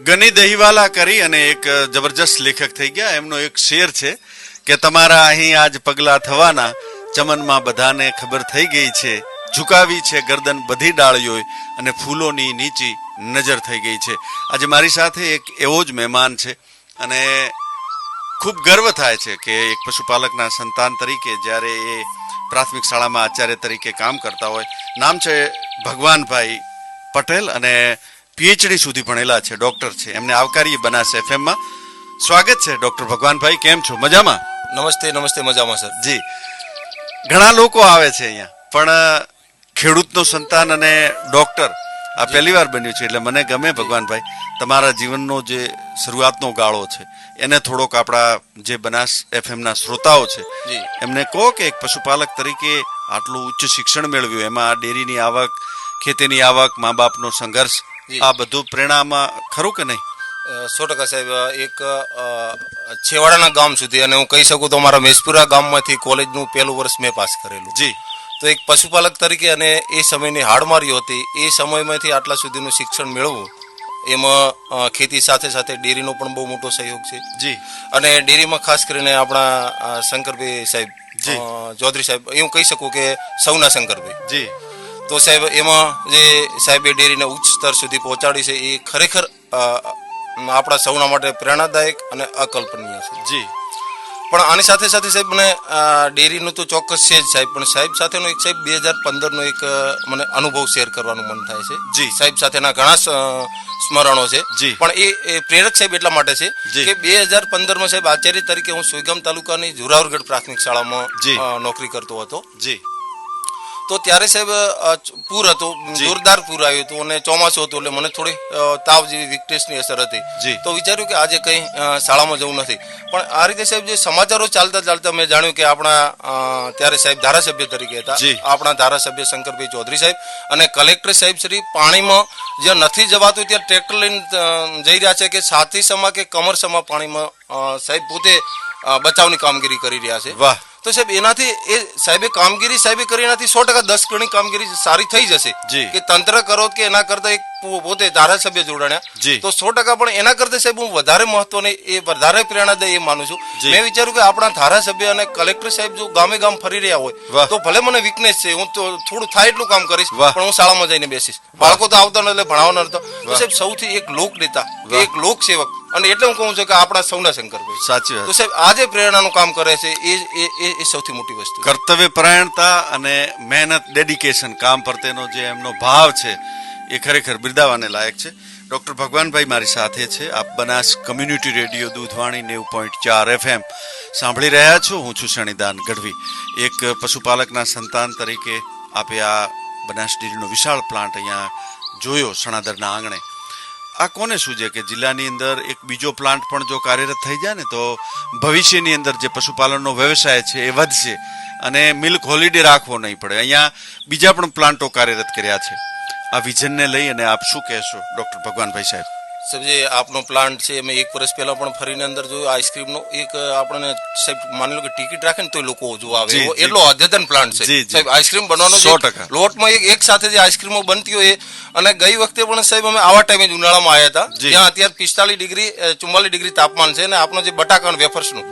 ગની દહીવાલા કરી અને એક જબરજસ્ત લેખક થઈ ગયા. એમનો એક શેર છે કે તમારા અહીં આજ પગલા થવાના, ચમનમાં બધાને ખબર થઈ ગઈ છે, ઝુકાવી છે ગરદન બધી ડાળીઓ અને ફૂલોની નીચી નજર થઈ ગઈ છે. આજે મારી સાથે એક એવો જ મહેમાન છે અને ખૂબ ગર્વ થાય છે કે એક પશુપાલકના સંતાન તરીકે જ્યારે એ પ્રાથમિક શાળામાં આચાર્ય તરીકે કામ કરતા હોય. નામ છે ભગવાનભાઈ પટેલ અને પીએચડી સુધી ભણેલા છે, ડોક્ટર છે. એમને આવકારીએ બનાસ એફએમમાં. સ્વાગત છે ડોક્ટર ભગવાનભાઈ, કેમ છો? મજામાં? નમસ્તે. નમસ્તે, મજામાં સર. જી, ઘણા લોકો આવે છે અહીંયા, પણ ખેડૂતનો સંતાન અને ડોક્ટર આ પહેલી વાર બન્યું છે. એટલે મને ગમે ભગવાનભાઈ, તમારા જીવનનો જે શરૂઆતનો ગાળો છે એને થોડોક આપણા જે બનાસ એફએમના શ્રોતાઓ છે એમને કહો કે એક પશુપાલક તરીકે આટલું ઉચ્ચ શિક્ષણ મેળવ્યું, એમાં ડેરીની આવક, ખેતીની આવક, મા બાપનો સંઘર્ષ, આ બધું પ્રેરણામાં ખરું કે નહીં? 100% સાહેબ. એક છેવાડાના ગામ સુધી, અને હું કહી શકું તો અમારા મેસપુરા ગામમાંથી કોલેજનું પહેલું વર્ષ મેં પાસ કરેલું. જી. તો એક પશુપાલક તરીકે અને એ સમયની હાડમારી હતી, એ સમયમાંથી આટલા સુધીનું શિક્ષણ મેળવવું, એમાં ખેતી સાથે સાથે ડેરીનો પણ બહુ મોટો સહયોગ છે. જી. અને ડેરીમાં ખાસ કરીને આપણા શંકરભાઈ સાહેબ, ચૌધરી સાહેબ, હું કહી શકું કે સૌના શંકરભાઈ. જી. તો સાહેબ એમાં જે સાહેબે ડેરીને ઉચ્ચ સ્તર સુધી પહોંચાડી છે, એ ખરેખર આપણા સૌના માટે પ્રેરણાદાયક અને અકલ્પનીય છે. જી. પણ આની સાથે સાથે સાહેબ મને ડેરીનું તો ચોક્કસ છે જ સાહેબ, પણ સાહેબ સાથેનો એક સાહેબ 2015નો એક મને અનુભવ શેર કરવાનું મન થાય છે. જી. સાહેબ સાથેના ઘણા સ્મરણો છે, પણ એ પ્રેરક સાહેબ એટલા માટે છે કે 2015માં સાહેબ આચાર્ય તરીકે હું સુઈગામ તાલુકાની ઝુરાવરગઢ પ્રાથમિક શાળામાં નોકરી કરતો હતો. જી. તો ત્યારે સાહેબ પૂર હતું, જોરદાર પૂર આવ્યું હતું અને ચોમાસું હતું, એટલે મને થોડી તાવ જેવી વીકનેસની અસર હતી. તો વિચાર્યું કે આજે કંઈ શાળામાં જવું નથી. પણ આ રીતે સાહેબ જે સમાચારો ચાલતા ચાલતા મેં જાણ્યું કે આપણા ત્યારે સાહેબ ધારાસભ્ય તરીકે હતા, આપણા ધારાસભ્ય શંકરભાઈ ચૌધરી સાહેબ અને કલેક્ટર સાહેબ શ્રી પાણીમાં જ્યાં નથી જવાતું ત્યાં ટ્રેક્ટર લઈને જઈ રહ્યા છે કે છાતીસમાં કે કમરસમાં પાણીમાં સાહેબ પોતે બચાવની કામગીરી કરી રહ્યા છે. વાહ. તો સાહેબ એનાથી એ સાહેબે કામગીરી સાહેબે કરી, એનાથી 100% 10 ગણી કામગીરી સારી થઈ જશે કે તંત્ર કરો કે એના કરતા એક પોતે ધારાસભ્ય જોડાણ્યા, તો 100% પણ એના કરતા સાહેબ હું વધારે મહત્વની, એ વધારે પ્રેરણાદાયી એ માનું છું. મેં વિચાર્યું કે આપણા ધારાસભ્ય અને કલેક્ટર સાહેબ જો ગામે ગામ ફરી રહ્યા હોય તો ભલે મને વીકનેસ છે, હું તો થોડું થાય એટલું કામ કરીશ, પણ હું શાળામાં જઈને બેસીશ. બાળકો તો આવતા નથી એટલે ભણાવવાનો નતો. તો સાહેબ સૌથી એક લોક નેતા, એક લોક સેવક, અને એટલે હું કહું છું કે આપણા સૌના શંકરભાઈ. સાચી વાત. તો સાહેબ આ જે પ્રેરણાનું કામ કરે છે એ સૌથી મોટી વસ્તુ. કર્તવ્ય પરાયણતા અને મહેનત, ડેડિકેશન, કામ પ્રત્યેનો જે એમનો ભાવ છે એ ખરેખર બિરદાવાને લાયક છે. ડોક્ટર ભગવાનભાઈ મારી સાથે છે. આપ Banas community radio Doodhvani 90.4 FM સાંભળી રહ્યા છો. હું છું શણીદાન ગઢવી. એક પશુપાલકના સંતાન તરીકે આપે આ બનાસ ડેરીનો વિશાળ પ્લાન્ટ અહીંયા જોયો સણાદરના આંગણે. આ કોને શું છે કે જિલ્લાની અંદર એક બીજો પ્લાન્ટ પણ જો કાર્યરત થઈ જાય ને તો ભવિષ્યની અંદર જે પશુપાલનનો વ્યવસાય છે એ વધશે અને મિલ્ક હોલિડે રાખવો નહીં પડે. અહીંયા બીજા પણ પ્લાન્ટો કાર્યરત કર્યા છે. આ વિઝનને લઈ અને આપ શું કહેશો ડોક્ટર ભગવાનભાઈ સાહેબ? સાહેબ જે આપનો પ્લાન્ટ છે, અમે 1 વર્ષ પહેલા પણ ફરીને અંદર જોયું. આઈસ્ક્રીમનો એક આપણને સાહેબ માની લો કે ટિકિટ રાખે ને તો લોકો જોવા આવે, એટલો અદ્યતન પ્લાન્ટ છે સાહેબ. આઈસ્ક્રીમ બનવાનો 100% લોટમાં એક સાથે જે આઈસ્ક્રીમો બનતી હોય. અને ગઈ વખતે પણ સાહેબ અમે આવા ટાઈમે જ ઉનાળામાં આવ્યા હતા, જ્યાં અત્યારે 45 ડિગ્રી 44 ડિગ્રી તાપમાન છે, અને આપનો જે બટાકા વેફર્સનું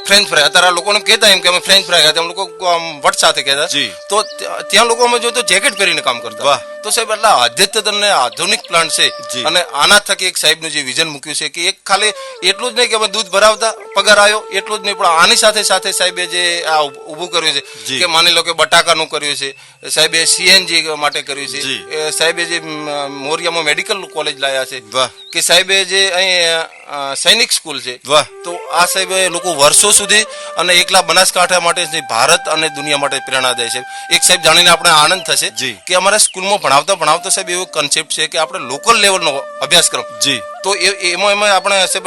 ફ્રેન્ચ ફ્રાય, અત્યારે લોકોને કહેતા એમ કે અમે ફ્રેન્ચ ફ્રાય ખાતા, લોકો વટ સાથે કહેતા. તો ત્યાં લોકો અમે જોયું તો જેકેટ પહેરીને કામ કરતા. તો સાહેબ એટલા અદ્યતન અને આધુનિક પ્લાન્ટ છે. અને આના થકી એક સાહેબનું જે વિઝન મૂક્યું છે કે એક ખાલી એટલું જ નહીં કે અમે દૂધ ભરાવતા પગાર આવ્યો એટલું જ નહીં, પણ આની સાથે સાથે સાહેબે જે આ ઊભું કર્યું છે કે માની લો કે બટાકાનું કર્યું છે, સાહેબે સીએનજી માટે કર્યું છે, સાહેબે જે મોરિયામાં મેડિકલ કોલેજ લાયા છે, કે સાહેબે જે અહીં સૈનિક સ્કૂલ છે. તો આ સાહેબ લોકો વર્ષો સુધી અને એકલા બનાસકાંઠા માટે ભારત અને દુનિયા માટે પ્રેરણાદાયી છે. એક સાહેબ જાણીને આપણે આનંદ થશે કે અમારા સ્કૂલમાં ભણાવતા સાહેબ એવો કન્સેપ્ટ છે કે આપણે લોકલ લેવલનો અભ્યાસક્રમ. તો એમાં આપણે સાહેબ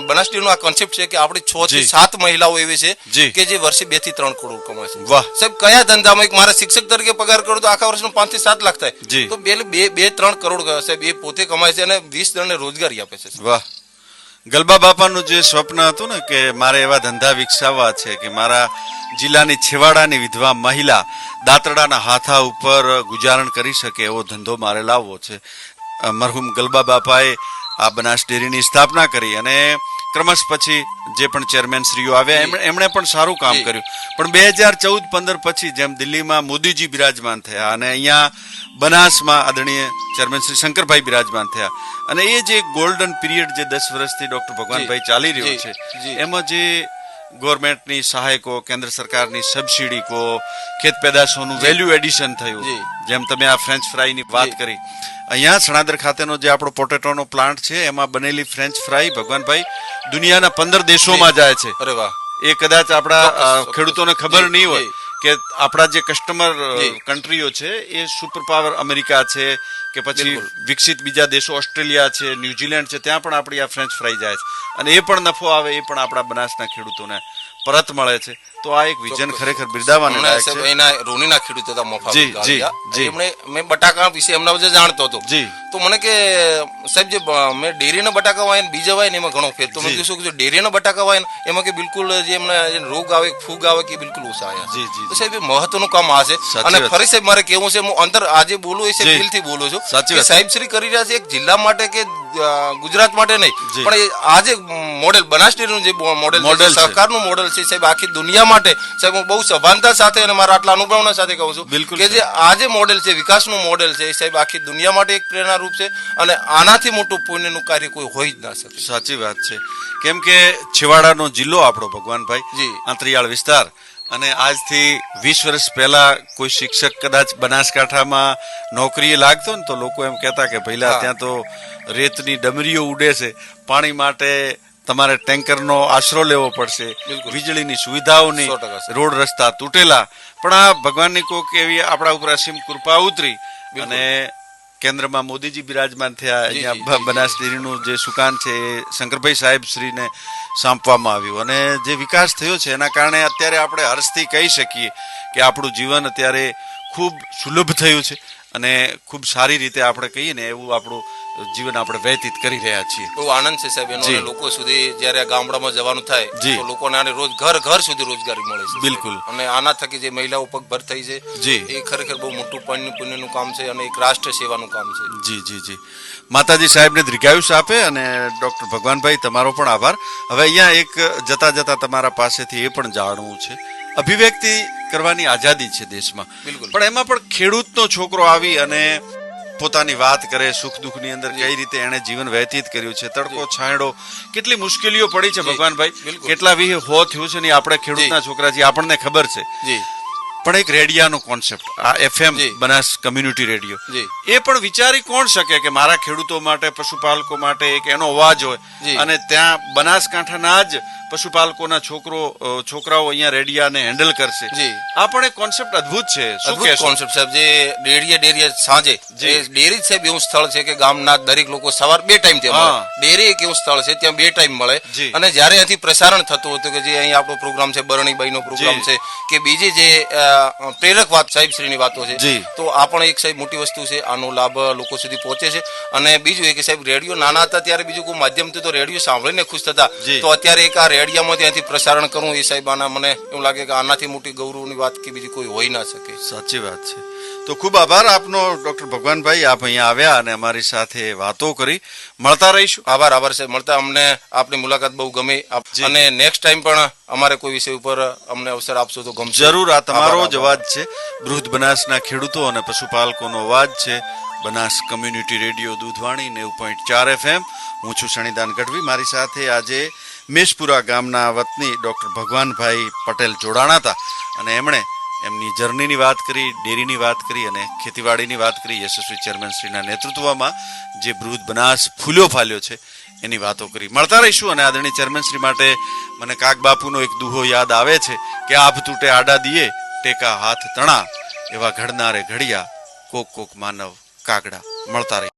બનાસ ડેરીનો આ કન્સેપ્ટ છે કે આપણી 6 થી 7 મહિલાઓ એવી છે કે જે વર્ષે 2 થી 3 કરોડ કમાય છે. સાહેબ કયા ધંધામાં? એક મારા શિક્ષક તરીકે પગાર કરું તો આખા વર્ષનો 5 થી 7 લાખ થાય, તો 2-3 કરોડ સાહેબ એ પોતે કમાય છે અને 20 જણને રોજગારી આપે છે. વાહ. ગલબા બાપાનું જે સ્વપ્ન હતું ને કે મારે એવા ધંધા વિકસાવવા છે કે મારા જિલ્લાની છેવાડાની વિધવા મહિલા દાંતરડાના હાથા ઉપર ગુજારણ કરી શકે એવો ધંધો મારે લાવવો છે. મરહુમ ગલબા બાપાએ આ બનાસ ડેરીની સ્થાપના કરી અને ક્રમશ પછી જે પણ ચેરમેન શ્રીઓ આવ્યા એમણે પણ સારું કામ કર્યું. પણ 2014-15 પછી જેમ દિલ્હીમાં મોદીજી બિરાજમાન થયા અને અહીંયા બનાસમાં આદરણીય ચેરમેન શ્રી શંકરભાઈ બિરાજમાન થયા અને એ જે ગોલ્ડન પીરિયડ જે 10 વર્ષથી ડોક્ટર ભગવાનભાઈ ચાલી રહ્યો છે એમાં જે ગવર્મેન્ટની સહાયકો, કેન્દ્ર સરકારની સબસિડી કો, ખેત પેદાશોનું વેલ્યુ એડિશન થયું, જેમ તમે આ ફ્રેન્ચ ફ્રાઈની વાત કરી. અહીંયા સણાદર ખાતેનો જે આપણો પોટેટોનો પ્લાન્ટ છે એમાં બનેલી ફ્રેન્ચ ફ્રાઈ ભગવાનભાઈ દુનિયાના 15 દેશોમાં જાય છે. અરે વાહ. એ કદાચ આપણા ખેડૂતોને ખબર નહીં હોય કે આપણા જે કસ્ટમર કન્ટ્રીઓ છે એ સુપર પાવર અમેરિકા છે કે પછી વિકસિત બીજા દેશો ઓસ્ટ્રેલિયા છે, ન્યુઝીલેન્ડ છે, ત્યાં પણ આપણી આ ફ્રેન્ચ ફ્રાઈ જાય છે અને એ પણ નફો આવે, એ પણ આપણા બનાસના ખેડૂતોને પરત મળે છે. તો આ એક વિઝન ખરેખર બિરદાવવાને લાયક છે. એના રોનીના ખેડૂતો હતા મફા. એમણે મેં બટાકા વિશે એમના વિશે જાણતો હતો તો મને કે સાહેબ જે મેં ડેરીના બટાકા વાય ને બીજા વાય ને એમાં ઘણો ફેર. તો મેં કીધું કે ડેરીના બટાકા વાય ને એમાં કે બિલકુલ જે એમને રોગ આવે, ફૂગ આવે કે બિલકુલ ઓછા આવ્યા. તો સાહેબ એ મહત્વનું કામ આ છે. અને ફરી સાહેબ મારે કેવું છે, હું અંદર આજે બોલું એ દિલ થી બોલું છું કે સાહેબ શ્રી કરી રહ્યા છે એક જિલ્લા માટે કે ગુજરાત માટે નહીં, પણ આજે મોડેલ બનાસ ડેરીનું જે મોડેલ સહકારનું મોડેલ છે સાહેબ આખી દુનિયા માટે સાહેબ હું બહુ સભાનતા સાથે અને મારા આટલા અનુભવના સાથે કહું છું કે જે આ જે મોડેલ છે વિકાસનું મોડેલ છે એ સાહેબ આખી દુનિયા માટે એક પ્રેરણારૂપ છે અને આનાથી મોટું પુણ્યનું કાર્ય કોઈ હોઈ જ ના શકે. સાચી વાત છે. કેમ કે છેવાડાનો જિલ્લો આપણો ભગવાનભાઈ, આંતરિયાળ વિસ્તાર, અને આજથી 20 વર્ષ પહેલા કોઈ શિક્ષક કદાચ બનાસકાંઠામાં નોકરીએ લાગતો ને તો લોકો એમ કહેતા કે ભઈલા ત્યાં તો રેતની ડમરીઓ ઉડે છે, પાણી માટે તમારે ટેન્કરનો આશરો લેવો પડશે, વીજળીની સુવિધાઓની, રોડ રસ્તા તૂટેલા. પણ આ ભગવાનની કોક એવી આપણા ઉપર અસીમ કૃપા ઉતરી અને કેન્દ્રમાં મોદીજી બિરાજમાન થયા. અહીંયા બનાસ ડેરીનું જે સુકાન છે એ શંકરભાઈ સાહેબ શ્રીને સોંપવામાં આવ્યું અને જે વિકાસ થયો છે એના કારણે અત્યારે આપણે હર્ષથી કહી શકીએ કે આપણું જીવન અત્યારે ખૂબ સુલભ થયું છે અને ખૂબ સારી રીતે આપણે કહીએ ને એવું આપણું જીવન આપણે વ્યતીત કરી રહ્યા છીએ. બહુ આનંદ છે સાહેબ એનો. લોકો સુધી જયારે ગામડામાં જવાનું થાય તો લોકોને આને રોજ ઘર સુધી રોજગારી મળે છે. બિલકુલ. અને આના થકી જે મહિલાઓ પગભર થઈ છે એ ખરેખર બહુ મોટું પુણ્યનું કામ છે અને એક રાષ્ટ્ર સેવાનું કામ છે. જી જી જી. માતાજી સાહેબને દીર્ઘાયુષ આપે અને ડોક્ટર ભગવાનભાઈ તમારો પણ આભાર. હવે અહીંયા એક જતા જતા તમારા પાસેથી એ પણ જાણવું છે, અભિવ્યક્તિ કરવાની આઝાદી છે દેશમાં, પણ એમાં પણ ખેડૂતનો છોકરો આવી અને પોતાની વાત કરે, સુખ દુઃખની અંદર કઈ રીતે એને જીવન વ્યતીત કર્યું છે, તડકો છાંયડો, કેટલી મુશ્કેલીઓ પડી છે ભગવાનભાઈ, કેટલા વી હો થયું છે ને આપણે ખેડૂતના છોકરા છીએ, આપણને ખબર છે. પણ એક રેડિયાનો કોન્સેપ્ટ, આ FM બનાસ કમ્યુનિટી રેડિયો, એ પણ વિચારી કોણ શકે કે મારા ખેડૂતો માટે, પશુપાલકો માટે એક એનો અવાજ હોય અને ત્યાં બનાસકાંઠાના જ પશુપાલકોના છોકરાઓ અહીંયા રેડિયાને હેન્ડલ કરશે. આ પણ એક કોન્સેપ્ટ અદ્ભુત છે. અદ્ભુત કોન્સેપ્ટ સાહેબ. જે ડેરી સાંજે ડેરી સાહેબ એવું સ્થળ છે કે ગામના દરેક લોકો સવાર 2 ટાઈમ ત્યાં ડેરી એક એવું સ્થળ છે ત્યાં 2 ટાઈમ મળે. અને જયારે અહીંથી પ્રસારણ થતું હતું કે જે અહીં આપણો પ્રોગ્રામ છે, બરણીબાઈ નો પ્રોગ્રામ છે કે બીજી જે પ્રેરક વાત સાહેબ શ્રીની વાતો છે, તો આ પણ એક સાહેબ મોટી વસ્તુ છે. આનો લાભ લોકો સુધી પહોંચે છે. અને બીજું એ કે સાહેબ રેડિયો નાના હતા ત્યારે બીજું કોઈ માધ્યમથી તો રેડિયો સાંભળીને ખુશ થતા, તો અત્યારે એક આ રેડિયામાં ત્યાંથી પ્રસારણ કરવું એ સાહેબ આના મને એવું લાગે કે આનાથી મોટી ગૌરવની વાત કે બીજી કોઈ હોઈ ના શકે. સાચી વાત છે. તો ખૂબ આભાર આપનો ડોક્ટર ભગવાનભાઈ, આપ અહીંયા આવ્યા અને અમારી સાથે વાતો કરી. મળતા રહીશું. આભાર સાહેબ. મળતા અમને આપની મુલાકાત બહુ ગમી અને નેક્સ્ટ ટાઈમ પણ અમારે કોઈ વિષય ઉપર અમને અવસર આપશો તો ગમશે. જરૂર. આ તમારો જ અવાજ છે, બૃહદ બનાસના ખેડૂતો અને પશુપાલકોનો અવાજ છે. Banas community radio Doodhvani 90.4 FM. હું છું શનિદાન ગઢવી. મારી સાથે આજે મેશપુરા ગામના વતની ડોક્ટર ભગવાનભાઈ પટેલ જોડાણા હતા અને એમણે એમની જર્નીની વાત કરી, ડેરીની વાત કરી અને ખેતીવાડીની વાત કરી. યશસ્વી ચેરમેન શ્રીના નેતૃત્વમાં જે બૃહદ બનાસ ફૂલ્યો ફાલ્યો છે એની વાતો કરી. મળતા રહીશું. અને આદરણીય ચેરમેન શ્રી માટે મને કાગ બાપુનો એક દુહો યાદ આવે છે કે આભ તૂટે આડા દિયે, ટેકા હાથ તણા, એવા ઘડનારે ઘડિયા, કોક માનવ કાગડા. મળતા રહી.